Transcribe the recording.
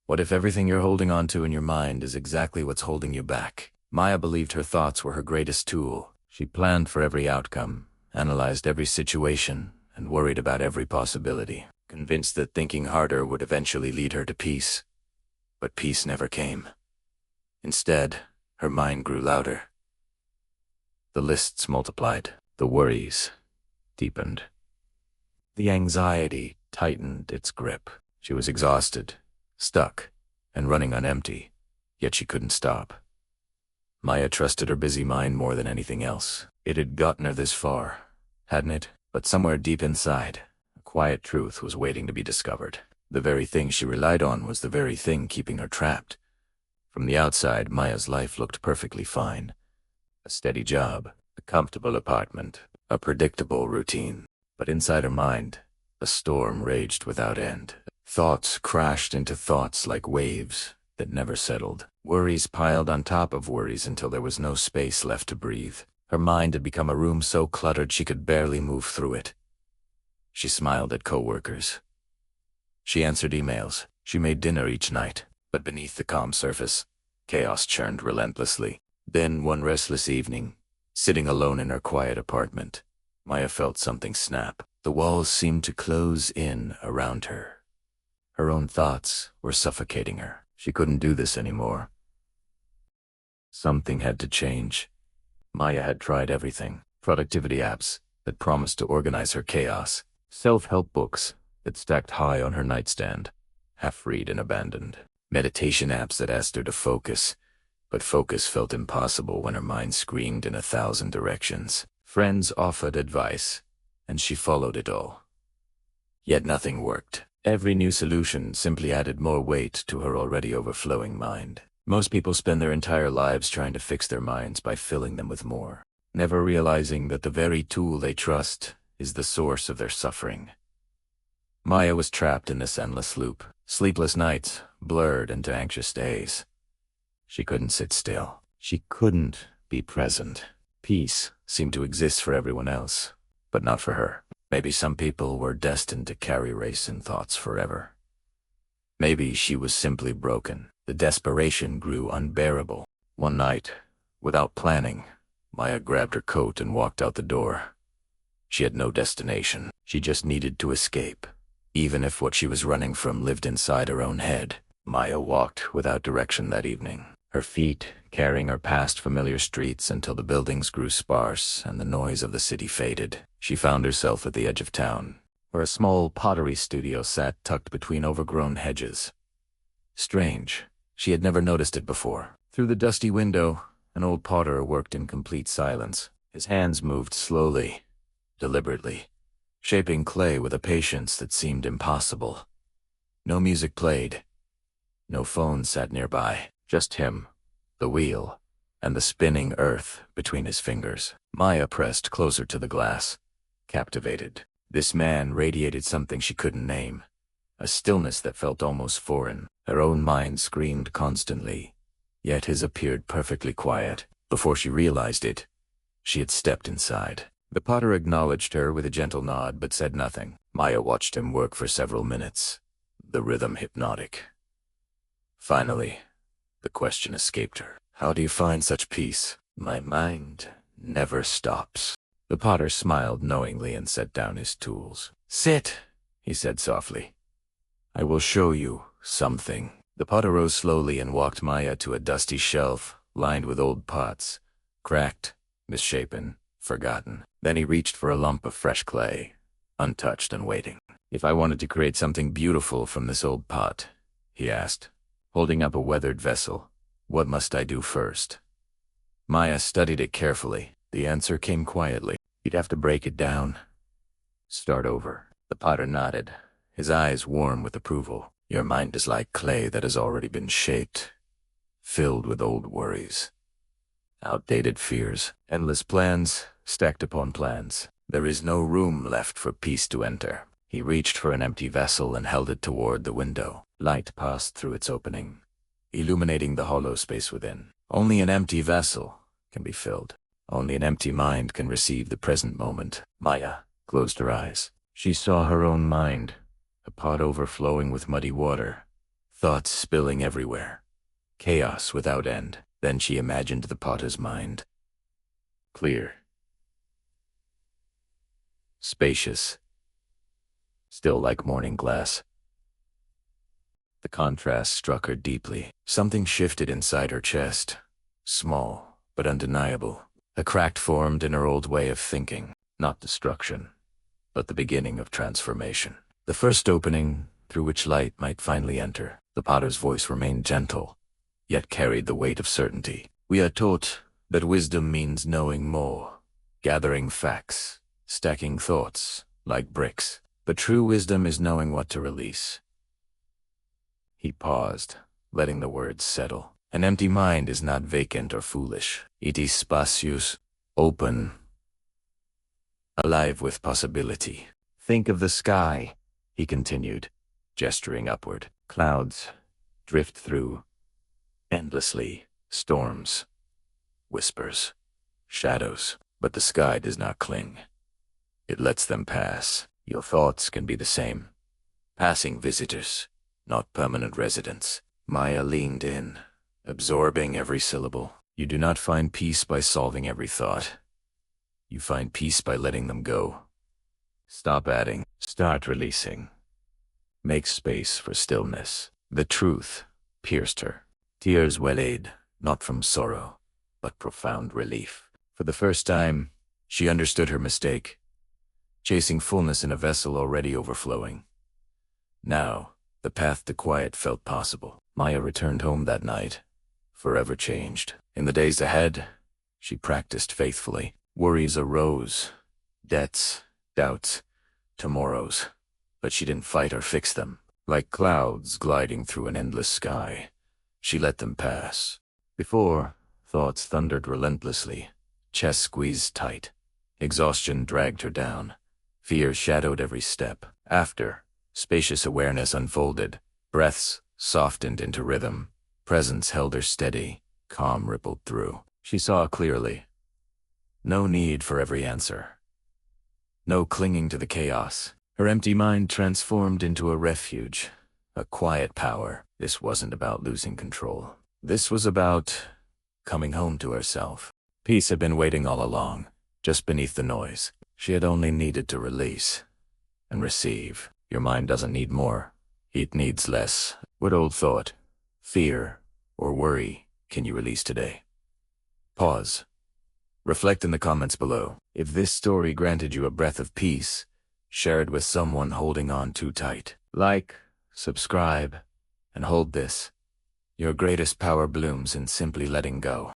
What if everything you're holding on to in your mind is exactly what's holding you back? Maya believed her thoughts were her greatest tool. She planned for every outcome, analyzed every situation, and worried about every possibility, convinced that thinking harder would eventually lead her to peace. But peace never came. Instead, her mind grew louder. The lists multiplied. The worries deepened. The anxiety tightened its grip. She was exhausted, stuck, and running on empty, yet she couldn't stop. Maya trusted her busy mind more than anything else. It had gotten her this far, hadn't it? But somewhere deep inside, a quiet truth was waiting to be discovered. The very thing she relied on was the very thing keeping her trapped. From the outside, Maya's life looked perfectly fine. A steady job, a comfortable apartment, a predictable routine. But inside her mind, a storm raged without end. Thoughts crashed into thoughts like waves that never settled. Worries piled on top of worries until there was no space left to breathe. Her mind had become a room so cluttered she could barely move through it. She smiled at coworkers. She answered emails. She made dinner each night. But beneath the calm surface, chaos churned relentlessly. Then, one restless evening, sitting alone in her quiet apartment, Maya felt something snap. The walls seemed to close in around her. Her own thoughts were suffocating her. She couldn't do this anymore. Something had to change. Maya had tried everything. Productivity apps that promised to organize her chaos. Self-help books that stacked high on her nightstand, half-read and abandoned. Meditation apps that asked her to focus, but focus felt impossible when her mind screamed in 1,000 directions. Friends offered advice, and she followed it all. Yet nothing worked. Every new solution simply added more weight to her already overflowing mind. Most people spend their entire lives trying to fix their minds by filling them with more, never realizing that the very tool they trust is the source of their suffering. Maya was trapped in this endless loop. Sleepless nights blurred into anxious days. She couldn't sit still. She couldn't be present. Peace seemed to exist for everyone else, but not for her. Maybe some people were destined to carry racing thoughts forever. Maybe she was simply broken. The desperation grew unbearable. One night, without planning, Maya grabbed her coat and walked out the door. She had no destination. She just needed to escape, even if what she was running from lived inside her own head. Maya walked without direction that evening, her feet carrying her past familiar streets until the buildings grew sparse and the noise of the city faded. She found herself at the edge of town, where a small pottery studio sat tucked between overgrown hedges. Strange, she had never noticed it before. Through the dusty window, an old potter worked in complete silence. His hands moved slowly, deliberately, shaping clay with a patience that seemed impossible. No music played. No phone sat nearby. Just him, the wheel, and the spinning earth between his fingers. Maya pressed closer to the glass, captivated. This man radiated something she couldn't name, a stillness that felt almost foreign. Her own mind screamed constantly, yet his appeared perfectly quiet. Before she realized it, she had stepped inside. The potter acknowledged her with a gentle nod but said nothing. Maya watched him work for several minutes, the rhythm hypnotic. Finally, the question escaped her. How do you find such peace? My mind never stops. The potter smiled knowingly and set down his tools. Sit, he said softly. I will show you something. The potter rose slowly and walked Maya to a dusty shelf lined with old pots, cracked, misshapen, forgotten. Then he reached for a lump of fresh clay, untouched and waiting. If I wanted to create something beautiful from this old pot, he asked, holding up a weathered vessel, what must I do first? Maya studied it carefully. The answer came quietly. You'd have to break it down. Start over. The potter nodded, his eyes warm with approval. Your mind is like clay that has already been shaped, filled with old worries, outdated fears, endless plans stacked upon plans. There is no room left for peace to enter. He reached for an empty vessel and held it toward the window. Light passed through its opening, illuminating the hollow space within. Only an empty vessel can be filled. Only an empty mind can receive the present moment. Maya closed her eyes. She saw her own mind, a pot overflowing with muddy water, thoughts spilling everywhere, chaos without end. Then she imagined the potter's mind. Clear, spacious, still like morning glass. The contrast struck her deeply. Something shifted inside her chest, small but undeniable. A crack formed in her old way of thinking, not destruction, but the beginning of transformation. The first opening through which light might finally enter. The potter's voice remained gentle, yet carried the weight of certainty. We are taught that wisdom means knowing more, gathering facts, stacking thoughts like bricks. But true wisdom is knowing what to release. He paused, letting the words settle. An empty mind is not vacant or foolish. It is spacious, open, alive with possibility. Think of the sky, he continued, gesturing upward. Clouds drift through endlessly, storms, whispers, shadows. But the sky does not cling. It lets them pass. Your thoughts can be the same. Passing visitors, not permanent residents. Maya leaned in, absorbing every syllable. You do not find peace by solving every thought. You find peace by letting them go. Stop adding. Start releasing. Make space for stillness. The truth pierced her. Tears welled, not from sorrow, but profound relief. For the first time, she understood her mistake, chasing fullness in a vessel already overflowing. Now, the path to quiet felt possible. Maya returned home that night, forever changed. In the days ahead, she practiced faithfully. Worries arose, debts, doubts, tomorrows, but she didn't fight or fix them. Like clouds gliding through an endless sky, she let them pass. Before, thoughts thundered relentlessly, chest squeezed tight. Exhaustion dragged her down. Fear shadowed every step. After, spacious awareness unfolded. Breaths softened into rhythm. Presence held her steady. Calm rippled through. She saw clearly. No need for every answer. No clinging to the chaos. Her empty mind transformed into a refuge, a quiet power. This wasn't about losing control. This was about coming home to herself. Peace had been waiting all along, just beneath the noise. She had only needed to release and receive. Your mind doesn't need more. It needs less. What old thought, fear, or worry can you release today? Pause. Reflect in the comments below. If this story granted you a breath of peace, share it with someone holding on too tight. Like, subscribe, and hold this. Your greatest power blooms in simply letting go.